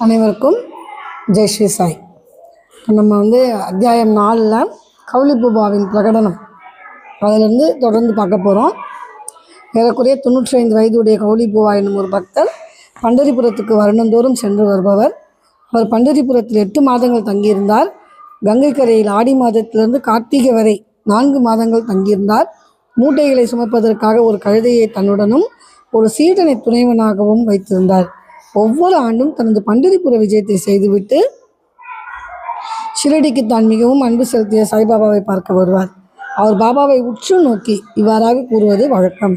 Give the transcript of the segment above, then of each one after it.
அனைவருக்கும் ஜெய் ஸ்ரீ சாய். நம்ம அத்தியாயம் 4ல் கௌலிபுபாவின் பிரகடனம் அதிலிருந்து தொடர்ந்து பார்க்க போகிறோம். ஏறக்குறைய 95 வயதுடைய கௌலிபுபா என்னும் ஒரு பக்தர் பண்டரிபுரத்துக்கு வருடந்தோறும் சென்று வருபவர். அவர் பண்டரிபுரத்தில் 8 மாதங்கள் தங்கியிருந்தார். கங்கை கரையில் ஆடி மாதத்திலிருந்து கார்த்திகை வரை 4 மாதங்கள் தங்கியிருந்தார். மூட்டைகளை சுமப்பதற்காக ஒரு கழுதையை தன்னுடனும் ஒரு சீடனை துணைவனாகவும் வைத்திருந்தார். ஒவ்வொரு ஆண்டும் தனது பண்டரிபுர விஜயத்தை செய்துவிட்டு ஷிரடிக்கு தான் மிகவும் அன்பு செலுத்திய சாய்பாபாவை பார்க்க வருவார். அவர் பாபாவை உற்று நோக்கி இவ்வாறாக கூறுவது வழக்கம்: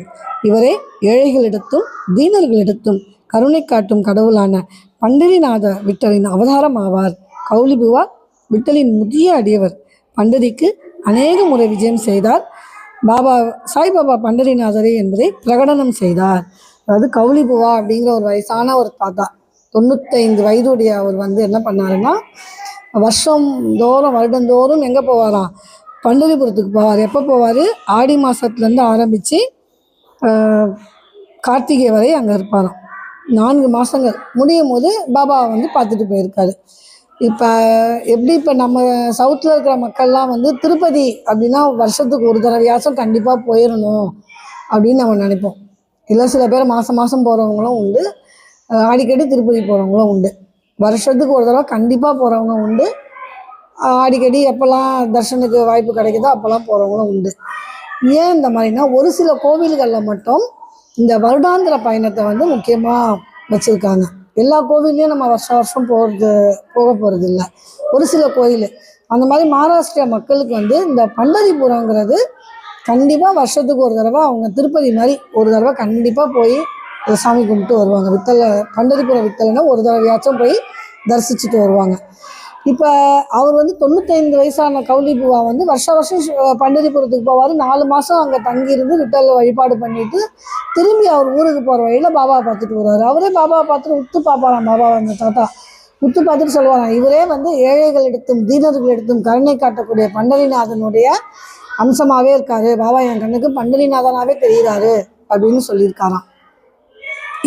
இவரே ஏழைகளிடத்தும் தீனர்களிடத்தும் கருணை காட்டும் கடவுளான பண்டரிநாத விட்டலின் அவதாரம் ஆவார். கௌலிபுபா விட்டலின் முதிய அடியவர். பண்டரிக்கு அநேக முறை விஜயம் செய்தார். சாய்பாபா பண்டரிநாதரே என்பதை பிரகடனம் செய்தார். அதாவது கௌலிபுபா அப்படிங்கிற ஒரு வயசான ஒரு தாத்தா, 95 வயதுடைய அவர் என்ன பண்ணாருன்னா, வருடந்தோறும் எங்கே போவாராம்? பண்டரிபுரத்துக்கு போவார். எப்போ போவார்? ஆடி மாதத்துலேருந்து ஆரம்பித்து கார்த்திகை வரை அங்கே இருப்பாராம். 4 மாதங்கள் முடியும் போது பாபா பார்த்துட்டு போயிருக்காரு. இப்போ நம்ம சவுத்தில் இருக்கிற மக்கள்லாம் திருப்பதி அப்படின்னா வருஷத்துக்கு ஒரு தடவையாச்சும் கண்டிப்பாக போயிடணும் அப்படின்னு நம்ம நினைப்போம். இல்லை, சில பேர் மாதம் போகிறவங்களும் உண்டு, அடிக்கடி திருப்பதி போகிறவங்களும் உண்டு. வருஷத்துக்கு ஒரு தடவை கண்டிப்பாக போகிறவங்க உண்டு, அடிக்கடி எப்போல்லாம் தர்ஷனுக்கு வாய்ப்பு கிடைக்குதோ அப்போல்லாம் போகிறவங்களும் உண்டு. ஏன் இந்த மாதிரினா, ஒரு சில கோவில்களில் மட்டும் இந்த வருடாந்திர பயணத்தை முக்கியமாக வச்சுருக்காங்க. எல்லா கோவில்லையும் நம்ம வருஷம் போக போகிறது இல்லை. ஒரு சில கோயில் அந்த மாதிரி மகாராஷ்டிரா மக்களுக்கு இந்த பண்டரிபுரங்கிறது கண்டிப்பாக வருஷத்துக்கு ஒரு தடவை அவங்க திருப்பதி மாதிரி ஒரு தடவை கண்டிப்பாக போய் சாமி கும்பிட்டு வருவாங்க. பண்டரிபுர விட்டலைன்னா ஒரு தடவையாச்சும் போய் தரிசிச்சுட்டு வருவாங்க. இப்போ அவர் 95 வயசான கௌலிபுபா வருஷம் பண்டரிபுரத்துக்கு போவார். 4 மாதம் அங்கே தங்கியிருந்து விட்டலில் வழிபாடு பண்ணிவிட்டு திரும்பி அவர் ஊருக்கு போகிற வழியில் பாபாவை பார்த்துட்டு வருவார். அவரே பாபாவை பார்த்துட்டு உத்து பார்ப்பாராம். பாபா தாத்தா உத்து பார்த்துட்டு சொல்லுவாராம், இவரே ஏழைகளிடத்தும் தீனர்களிடத்தும் கருணை காட்டக்கூடிய பண்டரிநாதனுடைய அம்சமாகவே இருக்காரு. பாபா என் கண்ணுக்கு பண்டரிநாதனாகவே தெரிகிறாரு அப்படின்னு சொல்லியிருக்காராம்.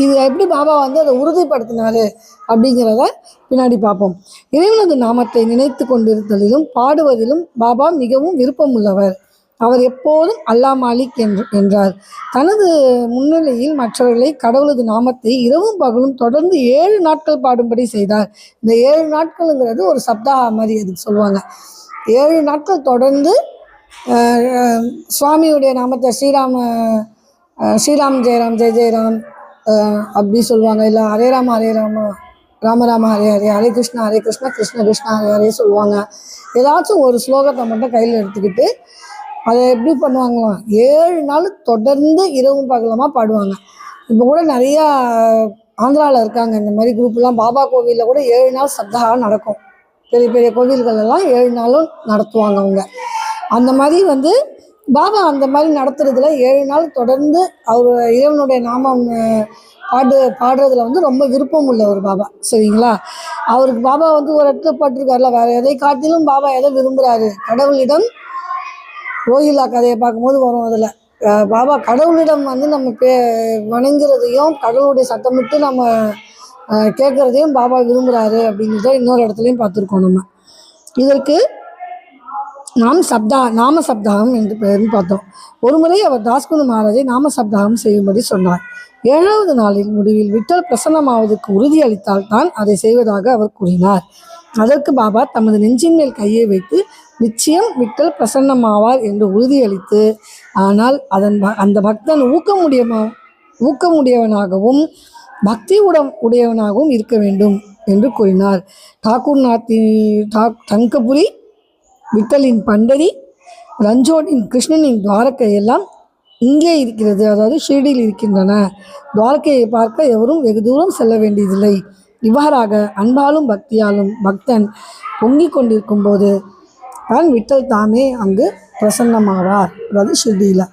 இது எப்படி பாபா அதை உறுதிப்படுத்தினாரு அப்படிங்கிறத பின்னாடி பார்ப்போம். இறைவனது நாமத்தை நினைத்து கொண்டிருத்தலிலும் பாடுவதிலும் பாபா மிகவும் விருப்பமுள்ளவர். அவர் எப்போதும் அல்லா மாலிக் என்றார். தனது முன்னிலையில் மற்றவர்களை கடவுளது நாமத்தை இரவும் பகலும் தொடர்ந்து 7 நாட்கள் பாடும்படி செய்தார். இந்த 7 நாட்கள்ங்கிறது ஒரு சப்தாஹா மாதிரி அதுக்கு சொல்லுவாங்க. 7 நாட்கள் தொடர்ந்து சுவாமியுடைய நாமத்தை ஸ்ரீராம் ஜெயராம் ஜெய ஜெயராம் அப்படி சொல்லுவாங்க. இல்லை ஹரே ராம ராம ராம ஹரே ஹரே, ஹரே கிருஷ்ணா கிருஷ்ண கிருஷ்ணா ஹரே ஹரே சொல்லுவாங்க. ஏதாச்சும் ஒரு ஸ்லோகத்தை மட்டும் கையில் எடுத்துக்கிட்டு அதை எப்படி பண்ணுவாங்களாம், 7 நாள் தொடர்ந்து இரவும் பகலமாக பாடுவாங்க. இப்போ கூட நிறையா ஆந்திராவில் இருக்காங்க இந்த மாதிரி குரூப்லாம். பாபா கோவிலில் கூட 7 நாள் சப்தாகா நடக்கும். பெரிய பெரிய கோவில்களெல்லாம் 7 நாளும் நடத்துவாங்க அவங்க. அந்த மாதிரி பாபா அந்த மாதிரி நடத்துறதுல 7 நாள் தொடர்ந்து அவர் இறைவனுடைய நாமம் பாடுறதுல ரொம்ப விருப்பம் உள்ளவர் பாபா. சரிங்களா? அவருக்கு பாபா ஒரு இடத்துல பட்டிருக்காருல, வேற எதை காட்டிலும் பாபா எதை விரும்புகிறாரு? கடவுளிடம் ரோஹிலா கதையை பார்க்கும்போது வரும். அதில் பாபா கடவுளிடம் நம்ம வணங்குறதையும் கடவுளுடைய சத்தமிட்டு நம்ம கேட்குறதையும் பாபா விரும்புகிறாரு அப்படிங்கிறத இன்னொரு இடத்துலையும் பார்த்துருக்கோம். நம்ம இதற்கு நாம சப்தாகம் என்று பெயர்னு பார்த்தோம். ஒருமுறை அவர் தாஸ்குரு மகாராஜை நாம சப்தாகம் செய்யும்படி சொன்னார். 7வது நாளின் முடிவில் விட்டல் பிரசன்னமாவதற்கு உறுதி அளித்தால் தான் அதை செய்வதாக அவர் கூறினார். அதற்கு பாபா தமது நெஞ்சின் மேல் கையை வைத்து நிச்சயம் விட்டல் பிரசன்னமாவார் என்று உறுதியளித்து, ஆனால் அந்த பக்தன் ஊக்கமுடையவனாகவும் பக்தி உடையவனாகவும் இருக்க வேண்டும் என்று கூறினார். டங்கபுரி விட்டலின் பண்டரி, ரஞ்சோனின் கிருஷ்ணனின் துவாரகை எல்லாம் இங்கே இருக்கிறது, அதாவது ஷிரடியில் இருக்கின்றன. துவாரகையை பார்க்க எவரும் வெகு தூரம் செல்ல வேண்டியதில்லை. இவ்வாறாக அன்பாலும் பக்தியாலும் பக்தன் பொங்கிக் கொண்டிருக்கும் போது தான் விட்டல் தாமே அங்கு பிரசன்னமாவார். அதாவது ஷிரடியில்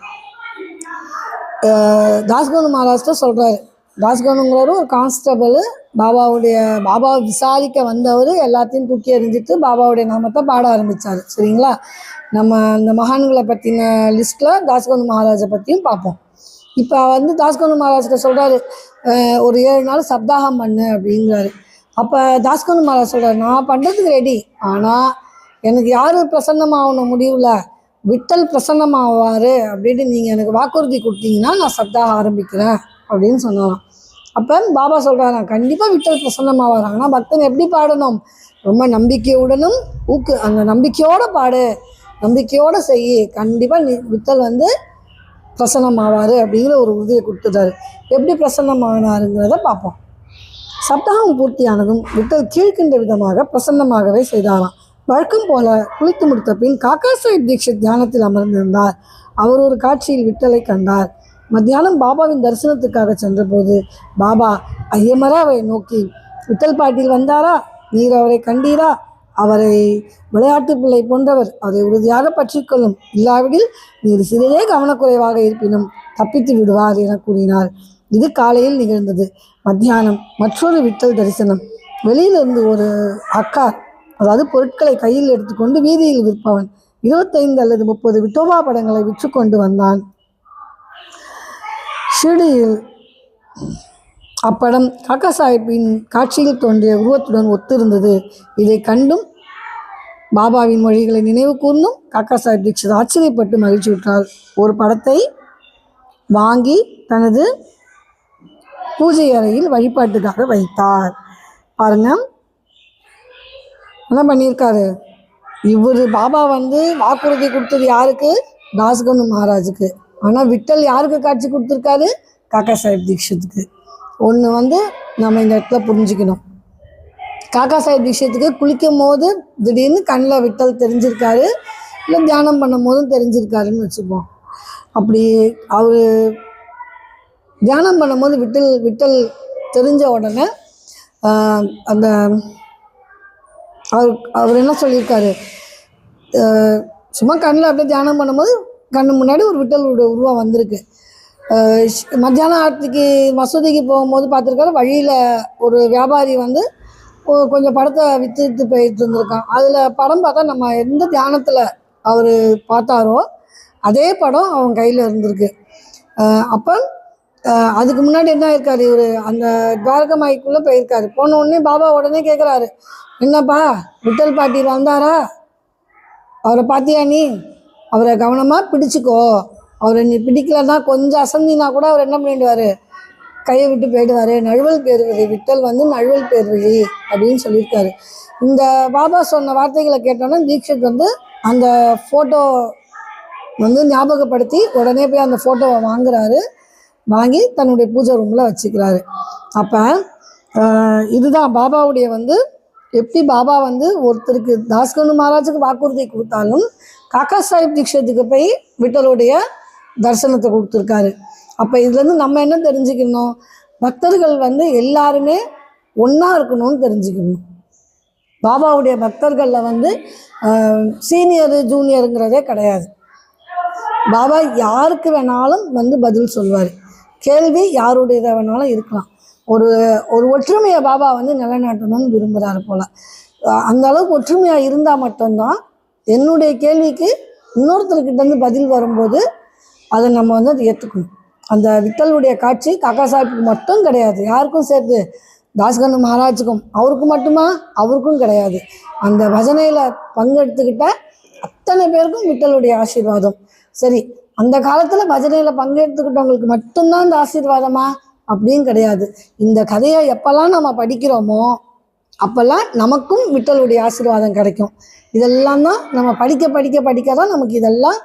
தாஸ்குரு மகாராஜ்கிட்ட சொல்கிறாரு. தாஸ்குருங்கிறவர் ஒரு கான்ஸ்டபிள். பாபாவை விசாரிக்க வந்தவர் எல்லாத்தையும் தூக்கி எறிஞ்சிட்டு பாபாவுடைய நாமத்தை பாட ஆரம்பித்தார். சரிங்களா? நம்ம இந்த மகான்களை பற்றின லிஸ்ட்டில் தாஸ்குரு மகாராஜை பற்றியும் பார்ப்போம். இப்போ தாஸ்குரு மகாராஜ்கிட்ட சொல்கிறாரு, ஒரு 7 நாள் சப்தாகம் பண்ணு அப்படிங்கிறாரு. அப்போ தாஸ்கனு மகாராஜ் சொல்கிறார், நான் பண்ணுறதுக்கு ரெடி, ஆனால் எனக்கு யார் பிரசன்னமாகணும் முடியல, விட்டல் பிரசன்னமாவார் அப்படின்னு நீங்கள் எனக்கு வாக்குறுதி கொடுத்தீங்கன்னா நான் சப்தாக ஆரம்பிக்கிறேன் அப்படின்னு சொன்னாராம். அப்போ பாபா சொல்கிறாங்க, கண்டிப்பாக விட்டல் பிரசன்னமாவார். ஆனால் பக்தன் எப்படி பாடணும்? ரொம்ப நம்பிக்கையுடனும் அந்த நம்பிக்கையோடு பாடு, நம்பிக்கையோடு செய், கண்டிப்பாக விட்டல் வந்து பிரசன்னமாவார் அப்படிங்கிற ஒரு உறுதியை கொடுத்துட்டாரு. எப்படி பிரசன்னமானாருங்கிறத பார்ப்போம். சப்தாகம் பூர்த்தியானதும் விட்டல் கீழ்கின்ற விதமாக பிரசன்னமாகவே செய்தாராம். வழக்கம் போல குளித்து முடித்த பின் காக்கா சாஹிப் தீக்ஷித் தியானத்தில் அமர்ந்திருந்தார். அவர் ஒரு காட்சியில் விட்டலை கண்டார். மத்தியானம் பாபாவின் தரிசனத்துக்காக சென்றபோது பாபா ஐயமரா அவரை நோக்கி, விட்டல் பாட்டில் வந்தாரா? நீர் அவரை கண்டீரா? அவரை விளையாட்டு பிள்ளை போன்றவர், அவரை உறுதியாக பற்றிக்கொள்ளும், இல்லாவிடில் நீர் சிறிதே கவனக்குறைவாக இருப்பினும் தப்பித்து விடுவார் என கூறினார். இது காலையில் நிகழ்ந்தது. மத்தியானம் மற்றொரு விட்டல் தரிசனம். வெளியிலிருந்து ஒரு அக்கார், அதாவது பொருட்களை கையில் எடுத்துக்கொண்டு வீதியில் விற்பவன் 25 அல்லது 30 விட்டோபா படங்களை விற்று கொண்டு வந்தான். ஷிரடியில் அப்படம் காக்கா சாஹிப்பின் காட்சியில் தோன்றிய உருவத்துடன் ஒத்திருந்தது. இதை கண்டும் பாபாவின் மொழிகளை நினைவு கூர்ந்தும் காக்கா சாஹிப் தீக்ஷித் ஆச்சரியப்பட்டு மகிழ்ச்சியுற்றார். ஒரு படத்தை வாங்கி தனது பூஜை அறையில் வழிபாட்டுக்காக வைத்தார். பாருங்க என்ன பண்ணியிருக்காரு. இவர் பாபா வந்து வாக்குறுதி கொடுத்தது யாருக்கு? தாஸ்கனு மகாராஜுக்கு. ஆனால் விட்டல் யாருக்கு காட்சி கொடுத்துருக்காரு? காக்கா சாஹிப் தீக்ஷித்துக்கு. ஒன்று வந்து நம்ம இந்த இடத்துல புரிஞ்சுக்கணும். காக்கா சாஹிப் தீக்ஷித்துக்கு குளிக்கும் போது திடீர்னு கண்ணில் விட்டல் தெரிஞ்சிருக்காரு, இல்லை தியானம் பண்ணும் போதும் தெரிஞ்சிருக்காருன்னு வச்சுப்போம். அப்படி அவர் தியானம் பண்ணும்போது விட்டல் தெரிஞ்ச உடனே அந்த அவர் என்ன சொல்லியிருக்காரு, சும்மா கண்ணில் அப்படியே தியானம் பண்ணும்போது கண்ணு முன்னாடி ஒரு விட்டலுடைய உருவம் வந்திருக்கு. மத்தியானம் ஆர்த்திக்கு மசூதிக்கு போகும்போது பார்த்துருக்காரு, வழியில் ஒரு வியாபாரி வந்து கொஞ்சம் படத்தை விற்று போயிட்டு இருந்திருக்கான். அதில் படம் பார்த்தா நம்ம எந்த தியானத்தில் அவர் பார்த்தாரோ அதே படம் அவன் கையில் இருந்திருக்கு. அப்போ அதுக்கு முன்னாடி என்ன இருக்கார், இவர் அந்த துவாரகமாய்க்குள்ளே போயிருக்காரு. போன உடனே பாபா உடனே கேட்குறாரு, என்னப்பா விட்டல் பாட்டி வந்தாரா? அவரை பார்த்தியா? நீ அவரை கவனமாக பிடிச்சிக்கோ, அவரை நீ பிடிக்கலன்னா கொஞ்சம் அசந்தினா கூட அவர் என்ன பண்ணிடுவார், கையை விட்டு போயிடுவார். நழுவல் பேர்வழி, விட்டல் வந்து நழுவல் பேர்வழி அப்படின்னு சொல்லியிருக்காரு. இந்த பாபா சொன்ன வார்த்தைகளை கேட்டோன்னா தீக்ஷித் வந்து அந்த ஃபோட்டோ வந்து ஞாபகப்படுத்தி உடனே போய் அந்த ஃபோட்டோவை வாங்குறாரு. வாங்கி தன்னுடைய பூஜை ரூமில் வச்சுக்கிறாரு. அப்போ இதுதான் பாபாவுடைய வந்து எப்படி பாபா வந்து ஒருத்தருக்கு தாஸ்கனு மகாராஜுக்கு வாக்குறுதி கொடுத்தாலும் காக்கா சாஹிப் தீக்ஷித்துக்கு போய் விட்டலுடைய தரிசனத்தை கொடுத்துருக்காரு. அப்போ இதுலேருந்து நம்ம என்ன தெரிஞ்சுக்கணும், பக்தர்கள் வந்து எல்லாருமே ஒன்றா இருக்கணும்னு தெரிஞ்சுக்கணும். பாபாவுடைய பக்தர்களில் வந்து சீனியரு ஜூனியருங்கிறதே கிடையாது. பாபா யாருக்கு வேணாலும் வந்து பதில் சொல்வார். கேள்வி யாருடையதை வேணாலும் இருக்கலாம். ஒரு ஒற்றுமையை பாபா வந்து நிலைநாட்டணும்னு விரும்புகிறாரு போல். அந்த அளவுக்கு ஒற்றுமையாக இருந்தால் மட்டும்தான் என்னுடைய கேள்விக்கு இன்னொருத்தர்கிட்டேருந்து பதில் வரும்போது அதை நம்ம வந்து அதை ஏற்றுக்கணும். அந்த விட்டலுடைய காட்சி காக்கா சாஹிப்புக்கு மட்டும் கிடையாது, யாருக்கும் சேர்த்து, தாஸ்கனு மகாராஜுக்கும் அவருக்கு மட்டுமா? அவருக்கும் கிடையாது. அந்த பஜனையில் பங்கெடுத்துக்கிட்ட அத்தனை பேருக்கும் விட்டலுடைய ஆசீர்வாதம். சரி, அந்த காலத்தில் பஜனையில் பங்கெடுத்துக்கிட்டவங்களுக்கு மட்டும்தான் இந்த ஆசீர்வாதமா? அப்படின்னு கிடையாது. இந்த கதையை எப்போல்லாம் நம்ம படிக்கிறோமோ அப்போல்லாம் நமக்கும் விட்டலுடைய ஆசீர்வாதம் கிடைக்கும். இதெல்லாம் தான் நம்ம படிக்க தான் நமக்கு இதெல்லாம்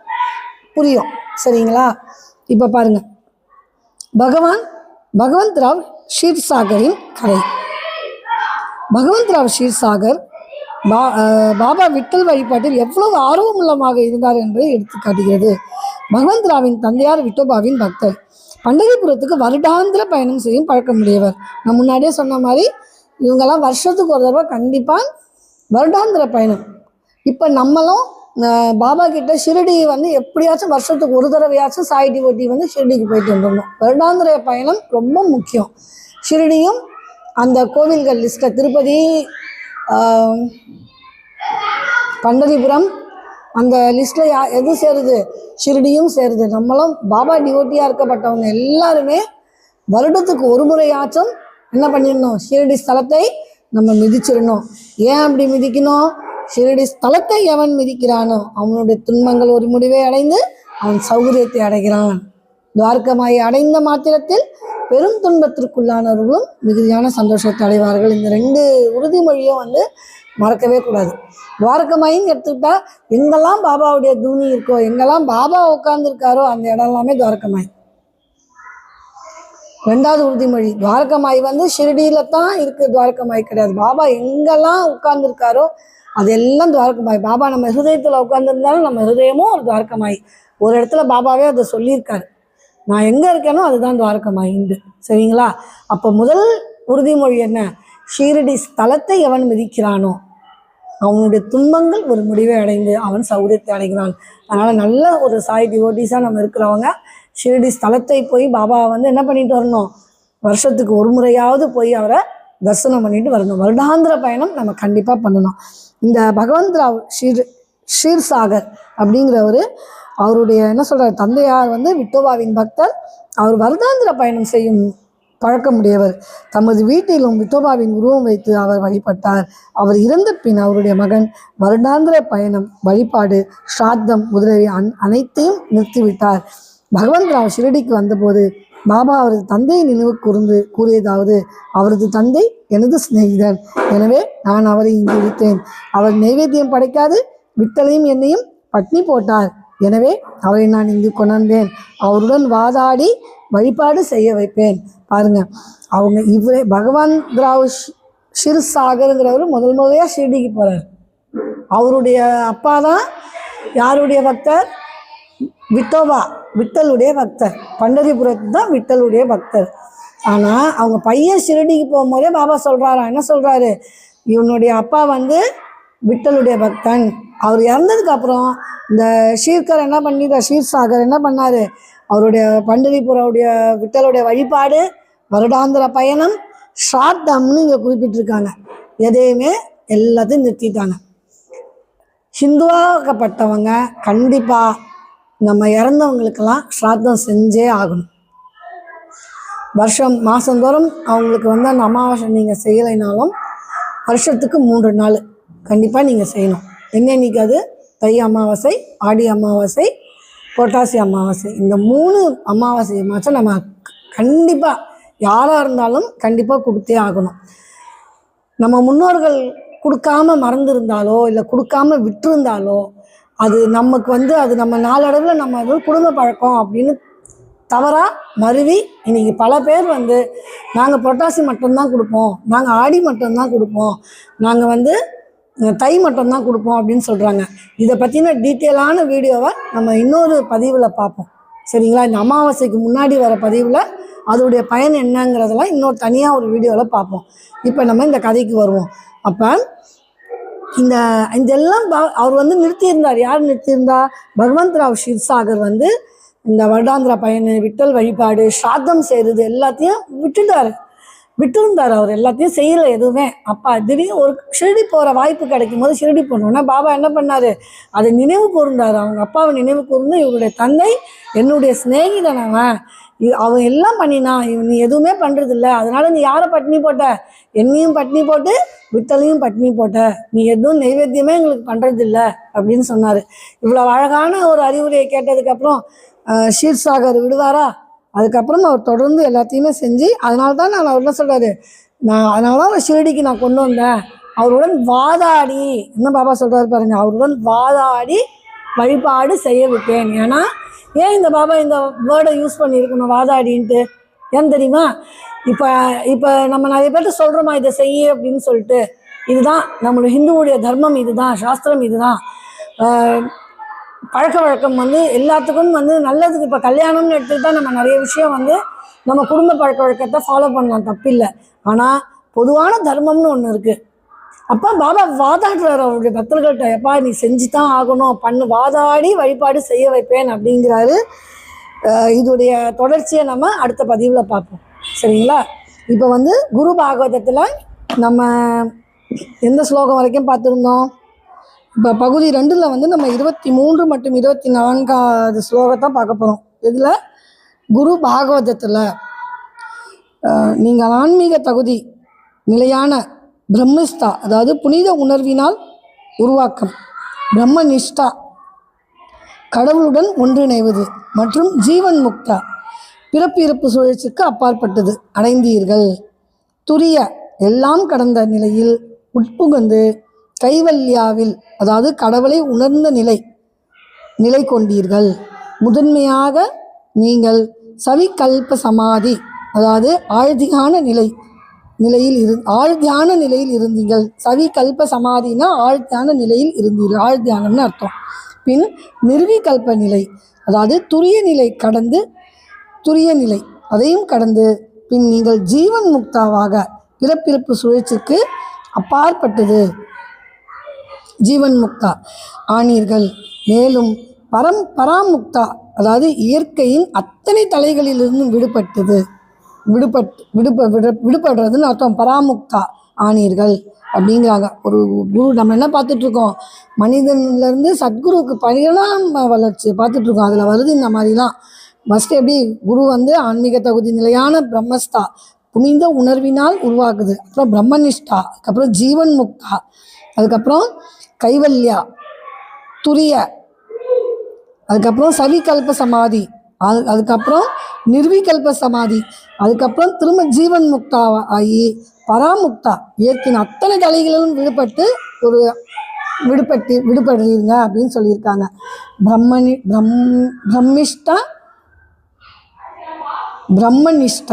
புரியும். சரிங்களா? இப்போ பாருங்கள், பகவந்த் ராவ் ஷீர்சாகரின் கதை. பகவந்த் ராவ் ஷீர்சாகர் பாபா விட்டல் வழிபாட்டில் எவ்வளவு ஆர்வமுள்ளமாக இருந்தார் என்று எடுத்து காட்டுகிறது. பகவந்த் ராவின் தந்தையார் விட்டோபாவின் பக்தர். பண்டரிபுரத்துக்கு வருடாந்திர பயணம் செய்யும் பழக்கமுடையவர். நான் முன்னாடியே சொன்ன மாதிரி இவங்கெல்லாம் வருஷத்துக்கு ஒரு தடவை கண்டிப்பாக வருடாந்திர பயணம். இப்போ நம்மளும் பாபா கிட்ட ஷிரடி வந்து எப்படியாச்சும் வருஷத்துக்கு ஒரு தடவையாச்சும் சாய் டிவோட்டி வந்து ஷிரடிக்கு போயிட்டு வந்துடணும். வருடாந்திர பயணம் ரொம்ப முக்கியம். ஷிரடியும் அந்த கோவில்கள் லிஸ்ட்டில் திருப்பதி, பண்டரிபுரம் அந்த லிஸ்ட்டில் எது சேருது? ஷிரடியும் சேருது. நம்மளும் பாபா டிவோட்டியாக இருக்கப்பட்டவங்க எல்லாருமே வருடத்துக்கு ஒரு முறையாச்சும் என்ன பண்ணிடணும், ஷிரடி ஸ்தலத்தை நம்ம மிதிச்சிடணும். ஏன் அப்படி மிதிக்கணும்? ஷிரடி ஸ்தலத்தை எவன் மிதிக்கிறானோ அவனுடைய துன்பங்கள் ஒரு முடிவை அடைந்து அவன் சௌகரியத்தை அடைகிறான். துவாரகமாயை அடைந்த மாத்திரத்தில் பெரும் துன்பத்திற்குள்ளானவர்களும் மிகுதியான சந்தோஷத்தை அடைவார்கள். இந்த 2 உறுதிமொழியும் மறக்கவே கூடாது. துவாரகமாயின்னு எடுத்துக்கிட்டா எங்கெல்லாம் பாபாவுடைய தூணி இருக்கோ, எங்கெல்லாம் பாபா உட்கார்ந்துருக்காரோ அந்த இடம் எல்லாமே துவாரகமாய். 2வது உறுதிமொழி, துவாரகமாய் ஷிரடியில தான் இருக்கு, துவாரகமாய் கிடையாது. பாபா எங்கெல்லாம் உட்கார்ந்துருக்காரோ அதெல்லாம் துவாரகமாய். பாபா நம்ம ஹிருதயத்தில் உட்கார்ந்துருந்தாலும் நம்ம ஹிருதயமும் ஒரு துவாரகமாய். ஒரு இடத்துல பாபாவே அதை சொல்லியிருக்காரு, நான் எங்கே இருக்கேனோ அதுதான் துவாரகமாயிண்டு. சரிங்களா? அப்போ முதல் உறுதிமொழி என்ன? ஷீரடி ஸ்தலத்தை எவன் மிதிக்கிறானோ அவனுடைய துன்பங்கள் ஒரு முடிவை அடைந்து அவன் சௌகரியத்தை அடைகிறான். அதனால் நல்ல ஒரு சாய் டிவோட்டிஸாக நம்ம இருக்கிறவங்க ஷீரடி ஸ்தலத்தை போய் பாபாவை என்ன பண்ணிட்டு வரணும்? வருஷத்துக்கு ஒரு முறையாவது போய் அவரை தரிசனம் பண்ணிட்டு வரணும். வருடாந்திர பயணம் நம்ம கண்டிப்பாக பண்ணணும். இந்த பகவந்த் ராவ் ஷீர்சாகர் அப்படிங்கிறவர், அவருடைய என்ன சொல்கிறார், தந்தையார் விட்டோபாவின் பக்தர். அவர் வருடாந்திர பயணம் செய்யும் பழக்கமுடையவர். தமது வீட்டிலும் விட்டோபாவின் உருவம் வைத்து அவர் வழிபட்டார். அவர் இறந்த பின் அவருடைய மகன் வருடாந்திர பயணம், வழிபாடு, ஸ்ராத்தம் முதலிய அனைத்தையும் நிறுத்திவிட்டார். பகவந்த் ராவ் ஷிரடிக்கு வந்தபோது பாபா அவரது தந்தையை நினைவு கூறியதாவது, அவரது தந்தை எனது சிநேகிதன், எனவே நான் அவரை இங்கு விடுத்தேன். அவர் நைவேத்தியம் படைக்காது விட்டலையும் என்னையும் பட்னி போட்டார், எனவே அவரை நான் இங்கு கொண்டாந்தேன். அவருடன் வாதாடி வழிபாடு செய்ய வைப்பேன். பாருங்க, அவங்க இவரே பகவந்த் ராவ் ஷீர்சாகருங்கிறவர் முதல்லையாக ஷிரடிக்கு போகிறார். அவருடைய அப்பா தான் யாருடைய பக்தர்? விட்டோபா, விட்டலுடைய பக்தர். பண்டரிபுரத்து தான் விட்டலுடைய பக்தர். ஆனால் அவங்க பையன் ஷிரடிக்கு போகும்போதே பாபா சொல்கிறாரா, என்ன சொல்கிறாரு? இவனுடைய அப்பா விட்டலுடைய பக்தன். அவர் இறந்ததுக்கப்புறம் இந்த ஷீர்கர் என்ன பண்ணிட்டார், ஷீர்சாகர் என்ன பண்ணார்? அவருடைய பண்டரிபுரவுடைய விட்டலுடைய வழிபாடு, வருடாந்திர பயணம், ஸ்ராத்தம்னு இங்கே குறிப்பிட்டிருக்காங்க. எதையுமே எல்லாத்தையும் நிறுத்திட்டாங்க. ஹிந்துவாக்கப்பட்டவங்க கண்டிப்பாக நம்ம இறந்தவங்களுக்கெல்லாம் ஸ்ராத்தம் செஞ்சே ஆகணும். மாதந்தோறும் அவங்களுக்கு அந்த அமாவாசை நீங்கள் செய்யலைனாலும் வருஷத்துக்கு 3 நாள் கண்டிப்பாக நீங்கள் செய்யணும். என்னென்னைக்கு அது? தை அமாவாசை, ஆடி அமாவாசை, புரட்டாசி அமாவாசை. இந்த 3 அமாவாசை மாதம் நம்ம கண்டிப்பாக யாராக இருந்தாலும் கண்டிப்பாக கொடுத்தே ஆகணும். நம்ம முன்னோர்கள் கொடுக்காம மறந்துருந்தாலோ இல்லை கொடுக்காம விட்டுருந்தாலோ அது நமக்கு அது நம்ம நாளடைவில் நம்ம குடும்ப பழக்கம் அப்படின்னு தவறாக மருவி இன்றைக்கி பல பேர் நாங்கள் புரட்டாசி மட்டும்தான் கொடுப்போம், நாங்கள் ஆடி மட்டும்தான் கொடுப்போம், நாங்கள் தை மட்டும்தான் கொடுப்போம் அப்படின்னு சொல்கிறாங்க. இதை பற்றின டீட்டெயிலான வீடியோவை நம்ம இன்னொரு பதிவில் பார்ப்போம். சரிங்களா? இந்த அமாவாசைக்கு முன்னாடி வர பதிவில் அதோடைய பயன் என்னங்கிறதெல்லாம் இன்னொரு தனியாக ஒரு வீடியோவில் பார்ப்போம். இப்போ நம்ம இந்த கதைக்கு வருவோம். அப்போ இதெல்லாம் அவர் நிறுத்தியிருந்தார். யார் நிறுத்தியிருந்தா? பகவந்த் ராவ் ஷீர்சாகர் இந்த வருடாந்திர பயணம், விட்டல் வழிபாடு, ஸ்ராத்தம் செய்கிறது எல்லாத்தையும் விட்டுருந்தார். அவர் எல்லாத்தையும் செய்யலை எதுவுமே. அப்போ திடீர்னு ஒரு ஷிரடி போகிற வாய்ப்பு கிடைக்கும் போது ஷிரடி போனோன்னா பாபா என்ன பண்ணார்? அதை நினைவு கூர்ந்தார். அவங்க அப்பாவை நினைவு கூர்ந்து, இவருடைய தந்தை என்னுடைய சிநேகிதன், அவன் எல்லாம் பண்ணினான், நீ எதுவுமே பண்ணுறதில்ல, அதனால் நீ யாரை பட்டினி போட்ட? என்னையும் பட்டினி போட்டு விட்டலையும் பட்டினி போட்ட, நீ எதுவும் நைவேத்தியமே எங்களுக்கு பண்ணுறதில்ல அப்படின்னு சொன்னார். இவ்வளோ அழகான ஒரு அறிவுரையை கேட்டதுக்கப்புறம் ஷீர்சாகர் விடுவாரா? அதுக்கப்புறம் அவர் தொடர்ந்து எல்லாத்தையுமே செஞ்சு, அதனால தான் நான் அவர் என்ன சொல்கிறாரு, அதனால தான் அவர் ஷிரடிக்கு நான் கொண்டு வந்தேன். அவருடன் வாதாடி, என்ன பாபா சொல்கிறாரு பாருங்க, அவருடன் வாதாடி வழிபாடு செய்ய விட்டேன். ஏன்னா ஏன் இந்த பாபா இந்த வேர்டை யூஸ் பண்ணியிருக்கணும், வாதாடின்ட்டு? ஏன் தெரியுமா? இப்போ நம்ம நிறைய பேர்ட்ட சொல்கிறோமா இதை செய்ய அப்படின்னு சொல்லிட்டு? இதுதான் நம்மளுடைய ஹிந்துவுடைய தர்மம், இதுதான் சாஸ்திரம், இதுதான் பழக்க வழக்கம். எல்லாத்துக்கும் நல்லதுக்கு. இப்போ கல்யாணம்னு எடுத்துக்கிட்டால் நம்ம நிறைய விஷயம் நம்ம குடும்ப பழக்க வழக்கத்தை ஃபாலோ பண்ணலாம், தப்பில்லை. ஆனால் பொதுவான தர்மம்னு ஒன்று இருக்குது. அப்போ பாபா வாதாடுறாரு அவருடைய பக்தர்கள்ட்ட, எப்பா நீ செஞ்சு தான் ஆகணும், வாதாடி வழிபாடு செய்ய வைப்பேன் அப்படிங்கிறாரு. இதோடைய தொடர்ச்சியை நம்ம அடுத்த பதிவில் பார்ப்போம். சரிங்களா? இப்போ குரு பாகவதத்தில் நம்ம எந்த ஸ்லோகம் வரைக்கும் பார்த்துருந்தோம்? இப்போ பகுதி 2ல் நம்ம 23 மற்றும் 24வது ஸ்லோகத்தை பார்க்க போகிறோம். இதில் குரு பாகவதத்தில் நீங்கள் ஆன்மீக தகுதி, நிலையான பிரம்மிஷ்டா அதாவது புனித உணர்வினால் உருவாக்கம், பிரம்மனிஷ்டா கடவுளுடன் ஒன்றிணைவது மற்றும் ஜீவன் முக்தா பிறப்பு இறப்பு சுழற்சிக்கு அப்பாற்பட்டது அடைந்தீர்கள். துரிய எல்லாம் கடந்த நிலையில் உட்புகுந்து கைவல்யாவில் அதாவது கடவுளை உணர்ந்த நிலை கொண்டீர்கள். முதன்மையாக நீங்கள் சவிகல்ப சமாதி அதாவது ஆழ்தியான நிலையில் இருந்தீர்கள். சவிகல்ப சமாதினா ஆழ்தியான நிலையில் இருந்தீர்கள், ஆழ்தியானம்னு அர்த்தம். பின் நிர்விகல்ப நிலை அதாவது துரிய நிலை அதையும் கடந்து பின் நீங்கள் ஜீவன் முக்தாவாக பிறப்பிறப்பு சுழற்சிக்கு அப்பாற்பட்டது ஜீவன் முக்தா ஆனீர்கள். மேலும் பராமுக்தா அதாவது இயற்கையின் அத்தனை தலைகளிலிருந்து விடுபடுறதுன்னு அர்த்தம். பராமுக்தா ஆனீர்கள் அப்படிங்கிறாங்க. ஒரு குரு நம்ம என்ன பார்த்துட்ருக்கோம், மனிதன்லேருந்து சத்குருவுக்கு பரிணாம வளர்ச்சி பார்த்துட்ருக்கோம். அதில் வருது இந்த மாதிரிலாம். ஃபஸ்ட்டு எப்படி குரு ஆன்மீக தகுதி நிலையான பிரம்மஸ்தா புனித உணர்வினால் உருவாக்குது, அப்புறம் பிரம்மனிஷ்டா, அதுக்கப்புறம் ஜீவன் முக்தா, அதுக்கப்புறம் கைவல்யா, துரிய, அதுக்கப்புறம் சவிகல்ப சமாதி, அதுக்கப்புறம் நிர்விகல்ப சமாதி, அதுக்கப்புறம் திரும்ப ஜீவன் முக்தா ஆகி பராமுக்தா இயற்கையின் அத்தனை தலைகளிலும் விடுபடுறீங்க அப்படின்னு சொல்லியிருக்காங்க. ಬ್ರಹ್ಮನಿಷ್ಠ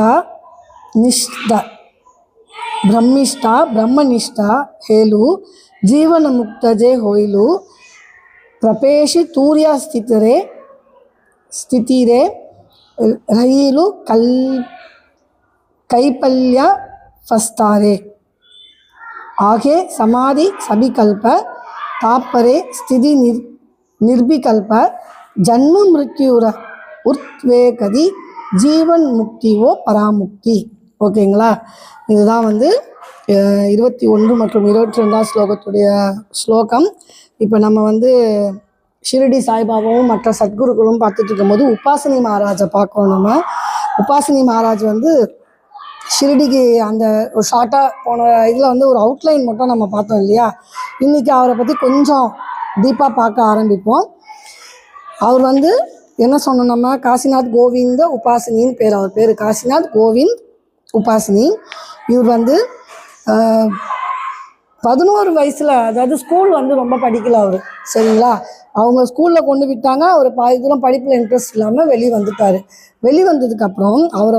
ಹೇಳು ಜೀವನ ಮುಕ್ತಜೆ ಹೊಯ್ಲು ಪ್ರಪೇಶಿ ತೂರ್ಯ ಸ್ಥಿತಿರೆ ರೈಲು ಕೈಪಲ್ಯ ಫಸ್ತಾರೆ ಆಗೆ ಸಮಾಧಿ ಸಬಿಕಲ್ಪ ತಾಪರೆ ಸ್ಥಿತಿ ನಿರ್ವಿಕಲ್ಪ ಜನ್ಮ ಮೃತ್ಯುರ உத்வேகதி ஜீவன் முக்திவோ பராமுக்தி. ஓகேங்களா? இதுதான் 21 மற்றும் 22ஆம் ஸ்லோகத்துடைய ஸ்லோகம். இப்போ நம்ம ஷிரடி சாய்பாபாவும் மற்ற சத்குருக்களும் பார்த்துட்டு இருக்கும்போது உபாசினி மகாராஜை பார்க்கணும். நம்ம உபாசினி மகாராஜ் ஷிரடிக்கு அந்த ஒரு ஷார்ட்டாக போன இதில் ஒரு அவுட்லைன் மட்டும் நம்ம பார்த்தோம் இல்லையா? இன்றைக்கி அவரை பற்றி கொஞ்சம் டீப்பாக பார்க்க ஆரம்பிப்போம். அவர் என்ன சொன்னோம், நம்ம காசிநாத் கோவிந்த உபாசினின்னு பேர். அவர் பேர் காசிநாத் கோவிந்த் உபாசினி. இவர் 11 வயசில், அதாவது ஸ்கூல் ரொம்ப படிக்கல அவர், சரிங்களா? அவங்க ஸ்கூலில் கொண்டு விட்டாங்க. அவர் பாதி தூரம் படிப்பில் இன்ட்ரெஸ்ட் இல்லாமல் வெளியே வந்ததுக்கப்புறம் அவரை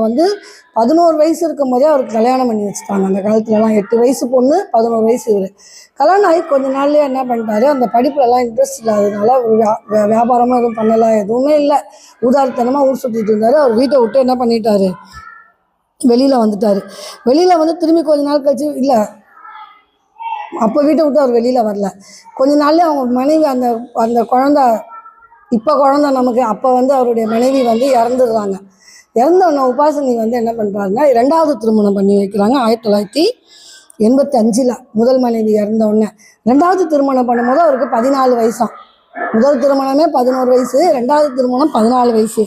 11 வயசு இருக்கும் போதே அவருக்கு கல்யாணம் பண்ணி வச்சுட்டாங்க. அந்த காலத்துலலாம் 8 வயசு பொண்ணு, 11 வயசு இவர். கல்யாணம் ஆகி கொஞ்ச நாள்லேயே என்ன பண்ணிட்டாரு, அந்த படிப்புலலாம் இன்ட்ரெஸ்ட் இல்லாததுனால வியாபாரமாக எதுவும் பண்ணலை, எதுவுமே இல்லை, ஊதாரித்தனமாக ஊர் சுற்றிட்டு இருந்தார். அவர் வீட்டை விட்டு என்ன பண்ணிட்டாரு, வெளியில் வந்துட்டார். வெளியில் திரும்பி கொஞ்ச நாள் கழிச்சு, இல்லை அப்போ வீட்டை விட்டு அவர் வெளியில் வரல. கொஞ்ச நாள்லேயே அவங்க மனைவி அந்த குழந்தை, இப்போ குழந்தை நமக்கு, அப்போ அவருடைய மனைவி இறந்துடுறாங்க. இறந்தோடனே உபாசினி என்ன பண்ணுறாருன்னா 2வது திருமணம் பண்ணி வைக்கிறாங்க. 1985 முதல் மனைவி இறந்தோடனே 2வது திருமணம் பண்ணும்போது அவருக்கு 14 வயசாம். முதல் திருமணமே 11 வயசு, 2வது திருமணம் 14 வயசு.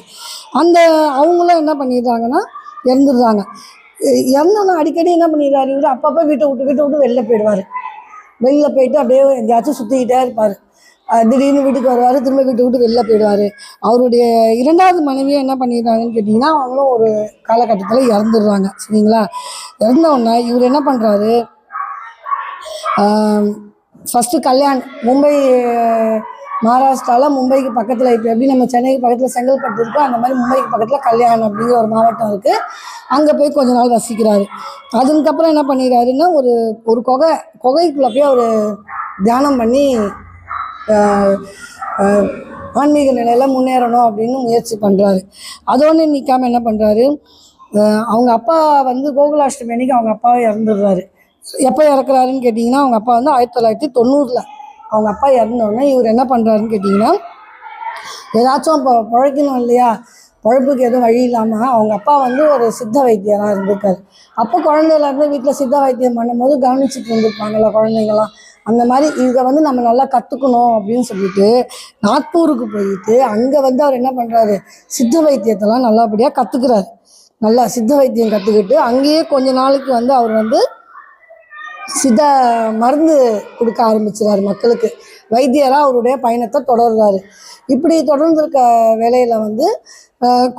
அவங்களும் என்ன பண்ணிடுறாங்கன்னா இறந்துடுறாங்க. இறந்தோன்னா அடிக்கடி என்ன பண்ணிடுறாரு, இவர் அப்பப்போ வீட்டை விட்டு வெளில போயிடுவார். வெளியில் போயிட்டு அப்படியே எங்கேயாச்சும் சுற்றிக்கிட்டே இருப்பார். திடீர்னு வீட்டுக்கு வருவார், திரும்ப வீட்டை விட்டு வெளில போயிடுவார். அவருடைய 2வது மனைவியை என்ன பண்ணிடுறாங்கன்னு கேட்டிங்கன்னா, அவங்களும் ஒரு காலகட்டத்தில் இறந்துடுறாங்க, சரிங்களா? இறந்தவுடனே இவர் என்ன பண்ணுறாரு, ஃபஸ்ட்டு கல்யாணம் மும்பை, மகாராஷ்டிராவில் மும்பைக்கு பக்கத்தில், இப்போ எப்படி நம்ம சென்னைக்கு பக்கத்தில் செங்கல்பட்டு இருக்கோ அந்த மாதிரி மும்பைக்கு பக்கத்தில் கல்யாணம் அப்படிங்கிற ஒரு மாவட்டம் இருக்குது. அங்கே போய் கொஞ்ச நாள் வசிக்கிறாரு. அதுக்கப்புறம் என்ன பண்ணிடுறாருன்னா, ஒரு குகைக்குள்ளே போய் அவர் தியானம் பண்ணி ஆன்மீக நிலையில் முன்னேறணும் அப்படின்னு முயற்சி பண்ணுறாரு. அதோடு நிற்காமல் என்ன பண்ணுறாரு, அவங்க அப்பா கோகுலாஷ்டமி அன்னைக்கு அவங்க அப்பாவை இறந்துடுறாரு. எப்போ இறக்குறாருன்னு கேட்டிங்கன்னா, அவங்க அப்பா 1990 அவங்க அப்பா இறந்தோடனே இவர் என்ன பண்ணுறாருன்னு கேட்டிங்கன்னா, ஏதாச்சும் இப்போ பிழைக்கணும் இல்லையா, பழப்புக்கு எதுவும் வழி இல்லாமல் அவங்க அப்பா ஒரு சித்த வைத்தியராக இருந்திருக்காரு. அப்போ குழந்தையிலேருந்து வீட்டில் சித்த வைத்தியம் பண்ணும்போது கவனிச்சுட்டு இருந்திருப்பாங்கள்ல குழந்தைங்களாம். அந்த மாதிரி இதை நம்ம நல்லா கற்றுக்கணும் அப்படின்னு சொல்லிட்டு நாக்பூருக்கு போயிட்டு அங்கே அவர் என்ன பண்ணுறாரு, சித்த வைத்தியத்தெல்லாம் நல்லபடியாக கற்றுக்கிறாரு. நல்லா சித்த வைத்தியம் கற்றுக்கிட்டு அங்கேயே கொஞ்ச நாளைக்கு அவர் சித்த மருந்து கொடுக்க ஆரம்பிச்சிடாரு மக்களுக்கு. வைத்தியராக அவருடைய பயணத்தை தொடர்றாரு. இப்படி தொடர்ந்துருக்க வேலையில் வந்து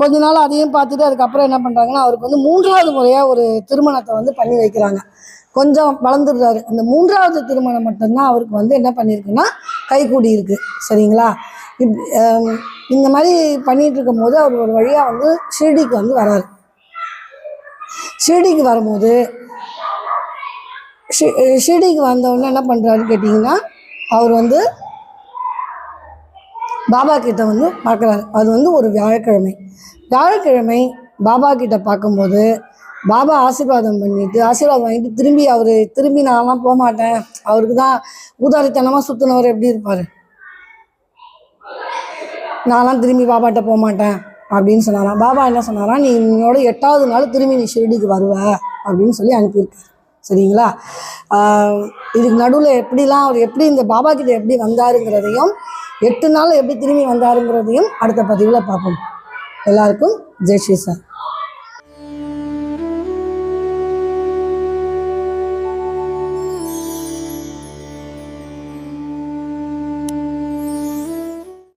கொஞ்ச நாள் அதையும் பார்த்துட்டு அதுக்கப்புறம் என்ன பண்ணுறாங்கன்னா, அவருக்கு வந்து 3வது முறையாக ஒரு திருமணத்தை வந்து பண்ணி வைக்கிறாங்க. கொஞ்சம் வளர்ந்துடுறாரு. அந்த 3வது திருமணம் மட்டும்தான் அவருக்கு வந்து என்ன பண்ணியிருக்குன்னா கைகூடி இருக்கு. சரிங்களா? இந்த மாதிரி பண்ணிகிட்டு இருக்கும்போது அவர் ஒரு வழியாக வந்து ஷிரடிக்கு வந்து வராரு. ஷிரடிக்கு வரும்போது ஷிரடிக்கு வந்தவுடனே என்ன பண்ணுறாருன்னு கேட்டிங்கன்னா, அவர் வந்து பாபா கிட்ட வந்து பார்க்குறாரு. அது வந்து ஒரு வியாழக்கிழமை பாபா கிட்ட பார்க்கும்போது பாபா ஆசீர்வாதம் வாங்கிட்டு திரும்பி நான்லாம் போக மாட்டேன், அவருக்கு தான் ஊதாரித்தனமாக சுற்றினவர் எப்படி இருப்பார், நான்லாம் திரும்பி பாபாட்ட போக மாட்டேன் அப்படின்னு சொன்னாராம். பாபா என்ன சொன்னாராம், நீ என்னோட 8வது நாள் திரும்பி நீ ஷிரடிக்கு வருவ அப்படின்னு சொல்லி அனுப்பியிருக்காரு. சரிங்களா? இதுக்கு நடுவில் அவர் எப்படி இந்த பாபா கிட்ட எப்படி வந்தாருங்கிறதையும் 8 நாள் எப்படி திரும்பி வந்தாருங்கிறதையும் அடுத்த பதிவில் பார்ப்போம். எல்லாருக்கும் ஜெய் ஸ்ரீ சார்.